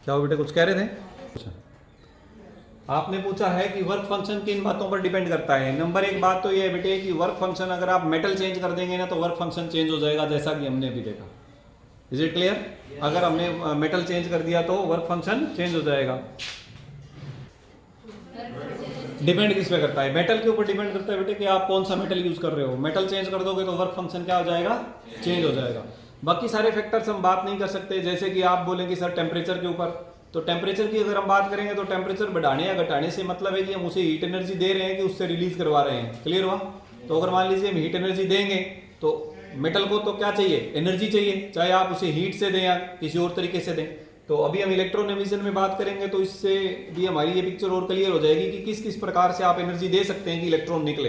क्या हो बेटे, कुछ कह रहे थे? अच्छा, आपने पूछा है कि वर्क फंक्शन किन बातों पर डिपेंड करता है। नंबर एक बात तो ये है बेटे कि वर्क फंक्शन अगर आप मेटल चेंज कर देंगे ना तो वर्क फंक्शन चेंज हो जाएगा, जैसा कि हमने अभी देखा। Is it clear? अगर हमने मेटल चेंज कर दिया तो वर्क फंक्शन चेंज हो जाएगा। डिपेंड किस पे करता है? मेटल के ऊपर डिपेंड करता है बेटे कि आप कौन सा मेटल यूज कर रहे हो। मेटल चेंज कर दोगे तो वर्क फंक्शन क्या हो जाएगा? चेंज हो जाएगा। बाकी सारे फैक्टर्स हम बात नहीं कर सकते, जैसे कि आप बोलेंगे सर टेम्परेचर के ऊपर, तो टेम्परेचर की अगर हम बात करेंगे तो टेम्परेचर बढ़ाने या घटाने से मतलब है कि हम उसे हीट एनर्जी दे रहे हैं कि उससे रिलीज करवा रहे हैं। क्लियर हुआ? तो अगर मान लीजिए हम हीट एनर्जी देंगे तो मेटल को तो क्या चाहिए? एनर्जी चाहिए, चाहे आप उसे हीट से दें या किसी और तरीके से दें। तो अभी हम इलेक्ट्रॉन एमिशन में बात करेंगे तो इससे भी हमारी ये पिक्चर और क्लियर हो जाएगी कि किस किस प्रकार से आप एनर्जी दे सकते हैं कि इलेक्ट्रॉन निकले।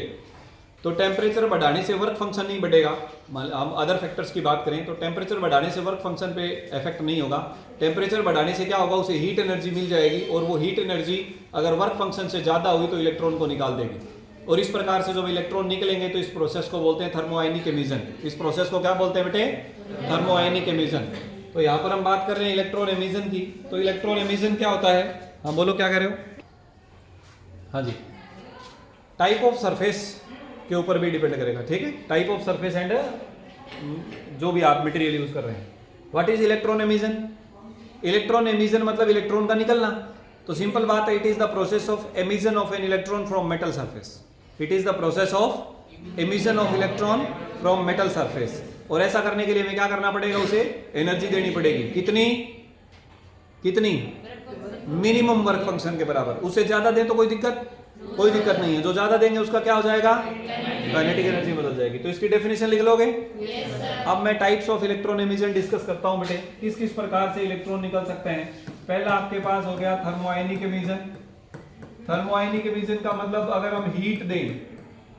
तो टेम्परेचर बढ़ाने से वर्क फंक्शन नहीं बढ़ेगा। हम अदर फैक्टर्स की बात करें तो टेम्परेचर बढ़ाने से वर्क फंक्शन पे इफेक्ट नहीं होगा। टेम्परेचर बढ़ाने से क्या होगा? उसे हीट एनर्जी मिल जाएगी और वो हीट एनर्जी अगर वर्क फंक्शन से ज़्यादा हुई तो इलेक्ट्रॉन को निकाल देगी। और इस प्रकार से जब इलेक्ट्रॉन निकलेंगे तो इस प्रोसेस को बोलते हैं थर्मोआयनिक एमिशन। इस प्रोसेस को क्या बोलते हैं बेटे? थर्मोआयनिक एमिशन। तो यहाँ पर हम बात कर रहे हैं इलेक्ट्रॉन एमिशन की। तो इलेक्ट्रॉन एमिशन क्या होता है? हाँ बोलो, क्या कह रहे हो? हाँ जी, टाइप ऑफ सरफेस के ऊपर भी डिपेंड करेगा। ठीक है, टाइप ऑफ सरफेस एंड जो भी आप मटेरियल यूज कर रहे हैं। What is electron emission? Electron emission मतलब इलेक्ट्रॉन का निकलना। तो सिंपल बात है, it is the process of emission of an electron from metal surface. It is the process of emission of electron from metal surface. और ऐसा करने के लिए हमें क्या करना पड़ेगा? उसे एनर्जी देनी पड़ेगी। कितनी? कितनी? मिनिमम वर्क फंक्शन के बराबर। उससे ज्यादा दें तो कोई दिक्कत नहीं है। जो ज्यादा देंगे उसका क्या हो जाएगा? काइनेटिक एनर्जी बदल जाएगी। तो इसकी डेफिनेशन लिख लोगे? अब मैं types of electron emission discuss करता हूं बेटे, किस किस प्रकार से इलेक्ट्रॉन निकल सकते हैं। पहला आपके पास हो गया थर्मोआयनिक एमिशन। थर्मोआयनिक एमिशन का मतलब अगर हम हीट दें,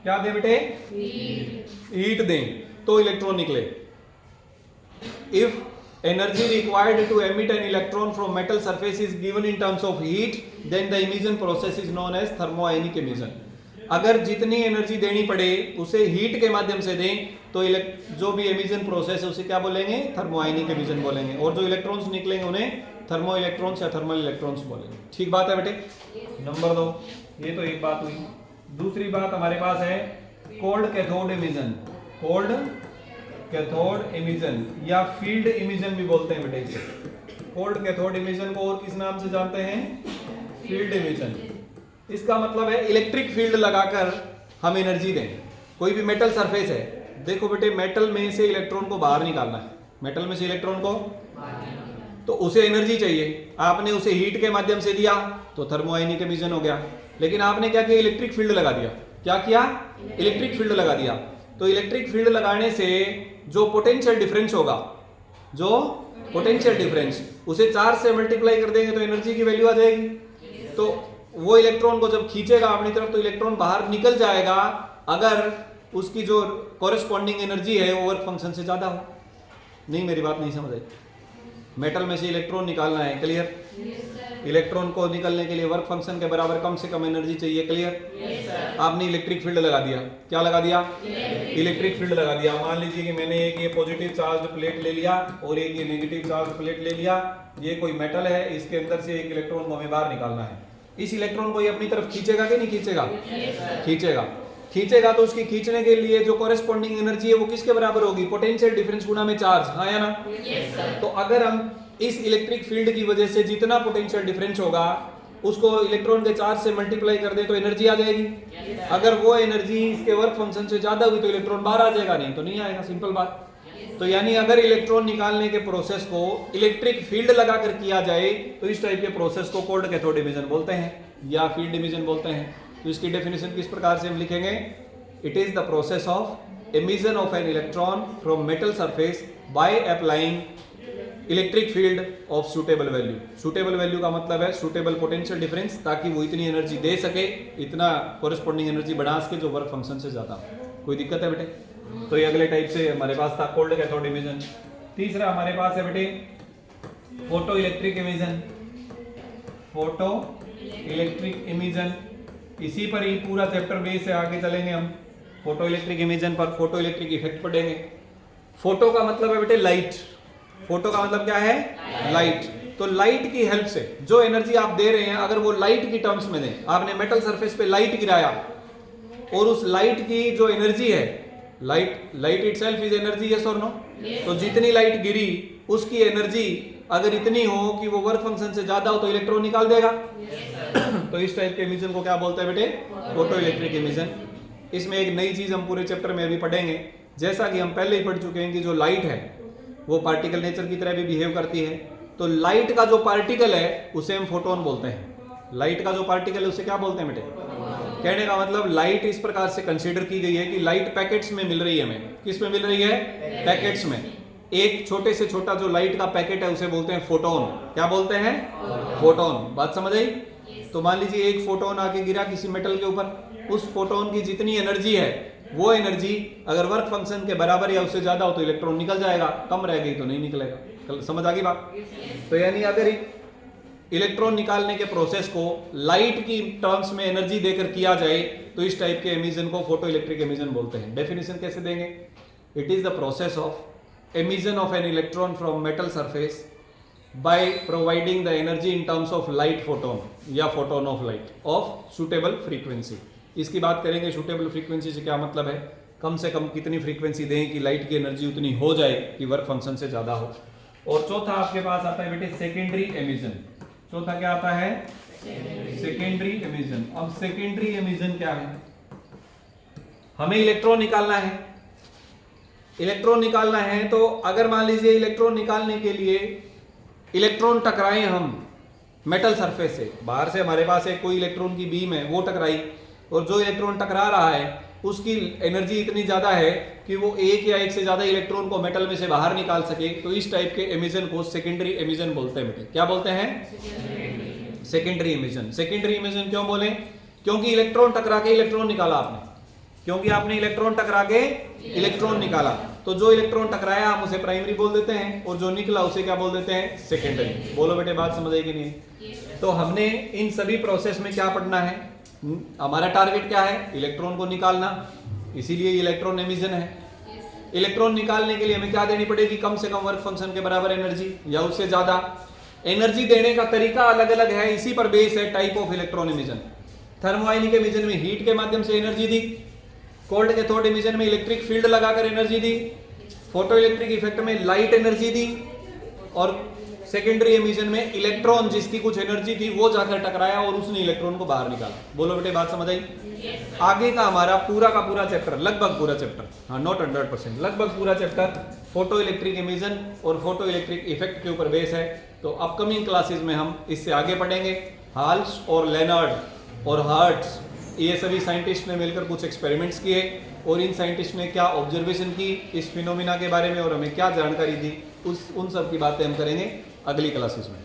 क्या दें बेटे? हीट दें तो इलेक्ट्रॉन निकले। If energy required to emit an electron from metal surface is given in terms of heat, then the emission process is known as thermoionic emission. अगर जितनी एनर्जी देनी पड़े उसे हीट के माध्यम से दें तो जो भी एमिशन प्रोसेस है उसे क्या बोलेंगे? थर्मोआयनिक एमिशन बोलेंगे। और जो इलेक्ट्रॉन्स निकलेंगे उन्हें थर्मो इलेक्ट्रॉन्स या थर्मल इलेक्ट्रॉन्स बोलेंगे। ठीक बात है बेटे? नंबर 2, ये तो एक बात हुई। दूसरी बात हमारे पास है cold cathode emission. Cold cathode emission या फील्ड एमिशन भी बोलते हैं बेटे इसे। कोल्ड कैथोड एमिशन को और किस नाम से जानते हैं? Field emission. इसका मतलब है इलेक्ट्रिक फील्ड लगाकर हम एनर्जी दें। कोई भी मेटल सरफेस है, देखो बेटे मेटल में से इलेक्ट्रॉन को बाहर निकालना है। मेटल में से इलेक्ट्रॉन को तो उसे एनर्जी चाहिए। आपने उसे हीट के माध्यम से दिया तो थर्मोआयनिक एमिशन हो गया। लेकिन आपने क्या किया? इलेक्ट्रिक फील्ड लगा दिया। क्या किया? इलेक्ट्रिक फील्ड लगा दिया। तो इलेक्ट्रिक फील्ड लगाने से जो पोटेंशियल डिफरेंस होगा, जो पोटेंशियल डिफरेंस, उसे 4 से मल्टीप्लाई कर देंगे तो एनर्जी की वैल्यू आ जाएगी। तो वो इलेक्ट्रॉन को जब खींचेगा अपनी तरफ तो इलेक्ट्रॉन बाहर निकल जाएगा अगर उसकी जो कॉरेस्पॉन्डिंग एनर्जी है वो वर्क फंक्शन से ज्यादा हो। नहीं, मेरी बात नहीं समझ आई। मेटल में से इलेक्ट्रॉन निकालना है, क्लियर? इलेक्ट्रॉन को निकलने के लिए वर्क फंक्शन के बराबर कम से कम एनर्जी चाहिए, क्लियर? आपने इलेक्ट्रिक फील्ड लगा दिया। क्या लगा दिया? इलेक्ट्रिक फील्ड लगा दिया। मान लीजिए कि मैंने एक ये पॉजिटिव चार्ज प्लेट ले लिया और एक ये नेगेटिव चार्ज प्लेट ले लिया। ये कोई मेटल है, इसके अंदर से एक इलेक्ट्रॉन को हमें बाहर निकालना है। इस इलेक्ट्रॉन को ये अपनी तरफ खींचेगा कि नहीं खींचेगा? खींचेगा। खींचेगा तो उसकी खींचने के लिए जो कॉरेस्पॉन्डिंग एनर्जी है वो किसके बराबर होगी? पोटेंशियल डिफरेंस गुना में चार्ज। हाँ या ना? तो अगर हम इस इलेक्ट्रिक फील्ड की वजह से जितना पोटेंशियल डिफरेंस होगा उसको इलेक्ट्रॉन के चार्ज से मल्टीप्लाई कर दे तो एनर्जी आ जाएगी। अगर वो एनर्जी इसके वर्क फंक्शन से ज्यादा हुई तो इलेक्ट्रॉन बाहर आ जाएगा, नहीं तो नहीं आएगा। सिंपल बात। तो यानी अगर इलेक्ट्रॉन निकालने के प्रोसेस को इलेक्ट्रिक फील्ड लगाकर किया जाए तो इस टाइप के प्रोसेस को कोल्ड कैथोड एमिशन बोलते हैं या फील्ड एमिशन बोलते हैं। तो इसकी डेफिनेशन किस प्रकार से हम लिखेंगे? It is the process of emission of an electron from metal surface by applying electric field of suitable value. Suitable value का मतलब है सुटेबल पोटेंशियल डिफरेंस, ताकि वो इतनी एनर्जी दे सके, इतना कॉरेस्पॉन्डिंग एनर्जी बढ़ा सके जो वर्क फंक्शन से ज्यादा। कोई दिक्कत है बेटे? तो ये अगले टाइप से हमारे पास था कोल्ड कैथोड एमिशन। तीसरा हमारे पास है बेटे photo electric emission. Photo electric emission, इसी पर ही पूरा चैप्टर बेस से आगे चलेंगे हम। फोटो इलेक्ट्रिक एमिशन पर फोटो इलेक्ट्रिक इफेक्ट पढ़ेंगे। फोटो का मतलब है बेटे लाइट। फोटो का मतलब क्या है? लाइट। तो लाइट की हेल्प से जो एनर्जी आप दे रहे हैं, अगर वो लाइट की टर्म्स में दें, आपने मेटल सरफेस पे लाइट गिराया और उस लाइट की जो एनर्जी है, light itself is energy, yes और नो? तो जितनी लाइट गिरी उसकी एनर्जी अगर इतनी हो कि वो वर्क फंक्शन से ज्यादा हो तो इलेक्ट्रॉन निकाल देगा। तो इस टाइप के एमिशन को क्या बोलते हैं बेटे? Photo electric emission. इसमें एक नई चीज हम पूरे चैप्टर में अभी पढ़ेंगे, जैसा कि हम पहले ही पढ़ चुके हैं कि जो लाइट है वो पार्टिकल नेचर की तरह भी बिहेव करती है। तो लाइट का जो पार्टिकल है उसे हम फोटोन बोलते हैं। लाइट का जो पार्टिकल है उसे क्या बोलते हैं बेटे? कहने का मतलब लाइट इस प्रकार से कंसीडर की गई है कि लाइट पैकेट्स में मिल रही है हमें। किस में मिल रही है? पैकेट्स में। एक छोटे से छोटा जो लाइट का पैकेट है उसे बोलते हैं फोटोन। क्या बोलते हैं? फोटोन। बात समझ आई? तो मान लीजिए एक फोटोन आके गिरा किसी मेटल के ऊपर, उस फोटोन की जितनी एनर्जी है वो एनर्जी अगर वर्क फंक्शन के बराबर या उससे ज्यादा हो तो इलेक्ट्रॉन निकल जाएगा, कम रह गई तो नहीं निकलेगा। समझ आ गई बात? तो यानी अगर इलेक्ट्रॉन निकालने के प्रोसेस को लाइट की टर्म्स में एनर्जी देकर किया जाए तो इस टाइप के एमिशन को फोटो इलेक्ट्रिक एमिशन बोलते हैं। डेफिनेशन कैसे देंगे? It is the process of emission of an electron from metal surface by providing the energy in terms of light photon या photon of light of suitable frequency। इसकी बात करेंगे suitable frequency से क्या मतलब है, कम से कम कितनी फ्रीक्वेंसी दें कि लाइट की एनर्जी उतनी हो जाए कि वर्क फंक्शन से ज्यादा हो। और चौथा आपके पास आता है बेटे सेकेंडरी एमिशन। चौथा क्या आता है? Secondary emission. अब सेकेंडरी एमिशन क्या है? हमें इलेक्ट्रॉन निकालना है। इलेक्ट्रॉन निकालना है तो अगर मान लीजिए इलेक्ट्रॉन निकालने के लिए इलेक्ट्रॉन टकराए हम मेटल सरफेस से, बाहर से हमारे पास एक कोई इलेक्ट्रॉन की बीम है वो टकराई, और जो इलेक्ट्रॉन टकरा रहा है उसकी एनर्जी इतनी ज्यादा है कि वो एक या एक से ज्यादा इलेक्ट्रॉन को मेटल में से बाहर निकाल सके, तो इस टाइप के एमिशन को सेकेंडरी एमिशन बोलते हैं बेटे। क्या बोलते हैं? Secondary emission. सेकेंडरी एमिशन क्यों बोले? क्योंकि इलेक्ट्रॉन टकरा के इलेक्ट्रॉन निकाला आपने, क्योंकि आपने इलेक्ट्रॉन टकरा के इलेक्ट्रॉन निकाला, तो जो इलेक्ट्रॉन टकराया हम उसे प्राइमरी बोल देते हैं और जो निकला उसे क्या बोल देते हैं? सेकेंडरी। बोलो बेटे, बात समझ आई कि नहीं? तो हमने इन सभी प्रोसेस में क्या पढ़ना है? हमारा टारगेट क्या है? इलेक्ट्रॉन को निकालना, इसीलिए इलेक्ट्रॉन एमिशन है। इलेक्ट्रॉन निकालने के लिए हमें क्या देनी पड़ेगी? कम से कम वर्क फंक्शन के बराबर एनर्जी या उससे ज्यादा। एनर्जी देने का तरीका अलग अलग है, इसी पर बेस है type of electron emission. Thermionic emission में हीट के माध्यम से एनर्जी दी, कोल्ड कैथोड एमिशन में इलेक्ट्रिक फील्ड लगाकर एनर्जी दी, फोटो इलेक्ट्रिक इफेक्ट में लाइट एनर्जी दी, और सेकेंडरी एमिशन में इलेक्ट्रॉन जिसकी कुछ एनर्जी थी वो जाकर टकराया और उसने इलेक्ट्रॉन को बाहर निकाला। बोलो बेटे, बात समझ आई? आगे का हमारा पूरा का पूरा चैप्टर, लगभग पूरा चैप्टर, हाँ नॉट 100%, लगभग पूरा चैप्टर फोटो इलेक्ट्रिक एमिशन और फोटो इलेक्ट्रिक इफेक्ट के ऊपर बेस है। तो अपकमिंग क्लासेस में हम इससे आगे पढ़ेंगे। हाल्स और लेनार्ड और हर्ट्ज, ये सभी साइंटिस्ट ने मिलकर कुछ एक्सपेरिमेंट्स किए और इन साइंटिस्ट ने क्या ऑब्जर्वेशन की इस फिनोमिना के बारे में और हमें क्या जानकारी दी, उन सब की बातें हम करेंगे अगली क्लासेस में।